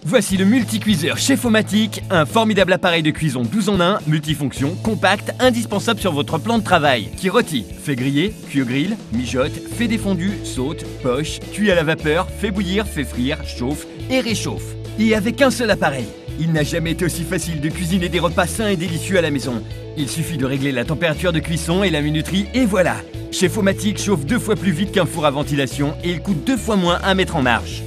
Voici le multicuiseur Chef-O-Matic, un formidable appareil de cuisson 12 en 1, multifonction, compact, indispensable sur votre plan de travail, qui rôtit, fait griller, cuit au grill, mijote, fait des fondus, saute, poche, cuit à la vapeur, fait bouillir, fait frire, chauffe et réchauffe. Et avec un seul appareil, il n'a jamais été aussi facile de cuisiner des repas sains et délicieux à la maison. Il suffit de régler la température de cuisson et la minuterie et voilà. Chef-O-Matic chauffe 2 fois plus vite qu'un four à ventilation et il coûte 2 fois moins à mettre en marche.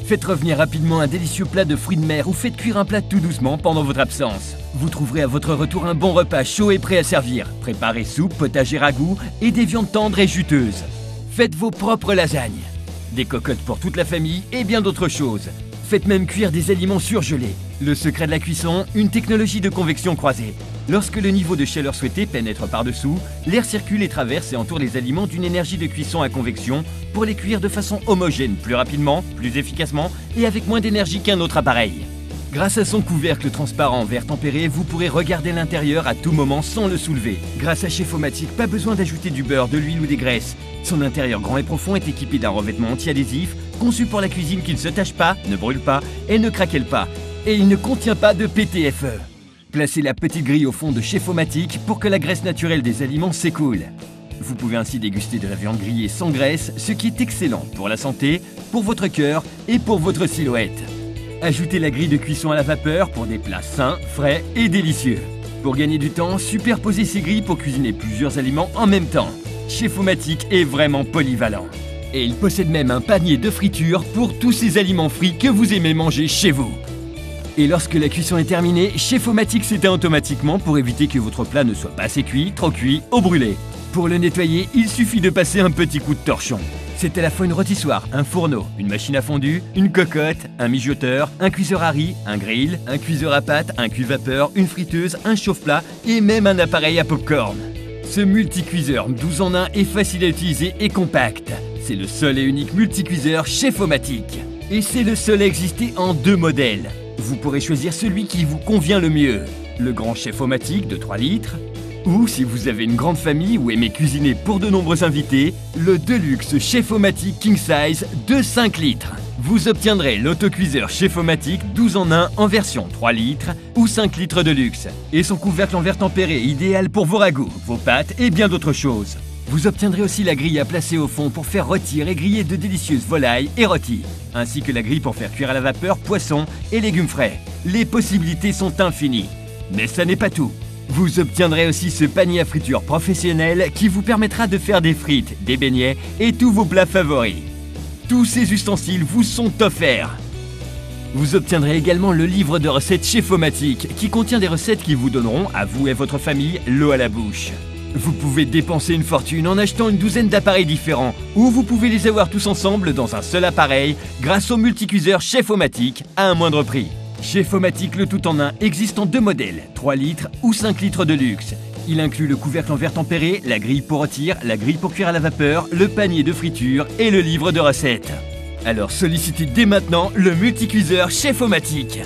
Faites revenir rapidement un délicieux plat de fruits de mer ou faites cuire un plat tout doucement pendant votre absence. Vous trouverez à votre retour un bon repas chaud et prêt à servir. Préparez soupe, potager, ragoût et des viandes tendres et juteuses. Faites vos propres lasagnes, des cocottes pour toute la famille et bien d'autres choses. Faites même cuire des aliments surgelés. Le secret de la cuisson, une technologie de convection croisée. Lorsque le niveau de chaleur souhaité pénètre par-dessous, l'air circule et traverse et entoure les aliments d'une énergie de cuisson à convection pour les cuire de façon homogène, plus rapidement, plus efficacement et avec moins d'énergie qu'un autre appareil. Grâce à son couvercle transparent vert tempéré, vous pourrez regarder l'intérieur à tout moment sans le soulever. Grâce à Chef-O-Matic, pas besoin d'ajouter du beurre, de l'huile ou des graisses. Son intérieur grand et profond est équipé d'un revêtement anti-adhésif, conçu pour la cuisine qui ne se tache pas, ne brûle pas et ne craquelle pas. Et il ne contient pas de PTFE. Placez la petite grille au fond de Chef-O-Matic pour que la graisse naturelle des aliments s'écoule. Vous pouvez ainsi déguster de la viande grillée sans graisse, ce qui est excellent pour la santé, pour votre cœur et pour votre silhouette. Ajoutez la grille de cuisson à la vapeur pour des plats sains, frais et délicieux. Pour gagner du temps, superposez ces grilles pour cuisiner plusieurs aliments en même temps. Chef-O-Matic est vraiment polyvalent. Et il possède même un panier de friture pour tous ces aliments frits que vous aimez manger chez vous. Et lorsque la cuisson est terminée, Chef-O-Matic s'éteint automatiquement pour éviter que votre plat ne soit pas assez cuit, trop cuit ou brûlé. Pour le nettoyer, il suffit de passer un petit coup de torchon. C'est à la fois une rôtissoire, un fourneau, une machine à fondu, une cocotte, un mijoteur, un cuiseur à riz, un grill, un cuiseur à pâtes, un cuit-vapeur, une friteuse, un chauffe-plat et même un appareil à popcorn. Ce multicuiseur 12 en 1 est facile à utiliser et compact. C'est le seul et unique multicuiseur Chef-O-Matic. Et c'est le seul à exister en 2 modèles. Vous pourrez choisir celui qui vous convient le mieux. Le grand Chef-O-Matic de 3 litres. Ou si vous avez une grande famille ou aimez cuisiner pour de nombreux invités, le Deluxe Chef-O-Matic King Size de 5 litres. Vous obtiendrez l'autocuiseur Chef-O-Matic 12 en 1 en version 3 litres ou 5 litres de luxe. Et son couvercle en verre tempéré idéal pour vos ragoûts, vos pâtes et bien d'autres choses. Vous obtiendrez aussi la grille à placer au fond pour faire rôtir et griller de délicieuses volailles et rôtis, ainsi que la grille pour faire cuire à la vapeur poissons et légumes frais. Les possibilités sont infinies. Mais ça n'est pas tout. Vous obtiendrez aussi ce panier à friture professionnel qui vous permettra de faire des frites, des beignets et tous vos plats favoris. Tous ces ustensiles vous sont offerts. Vous obtiendrez également le livre de recettes Chef-O-Matic qui contient des recettes qui vous donneront, à vous et votre famille, l'eau à la bouche. Vous pouvez dépenser une fortune en achetant une douzaine d'appareils différents ou vous pouvez les avoir tous ensemble dans un seul appareil grâce au multicuiseur Chef-O-Matic à un moindre prix. Chef-O-Matic le tout en un existe en 2 modèles, 3 litres ou 5 litres de luxe. Il inclut le couvercle en verre tempéré, la grille pour rôtir, la grille pour cuire à la vapeur, le panier de friture et le livre de recettes. Alors sollicitez dès maintenant le multicuiseur Chef-O-Matic.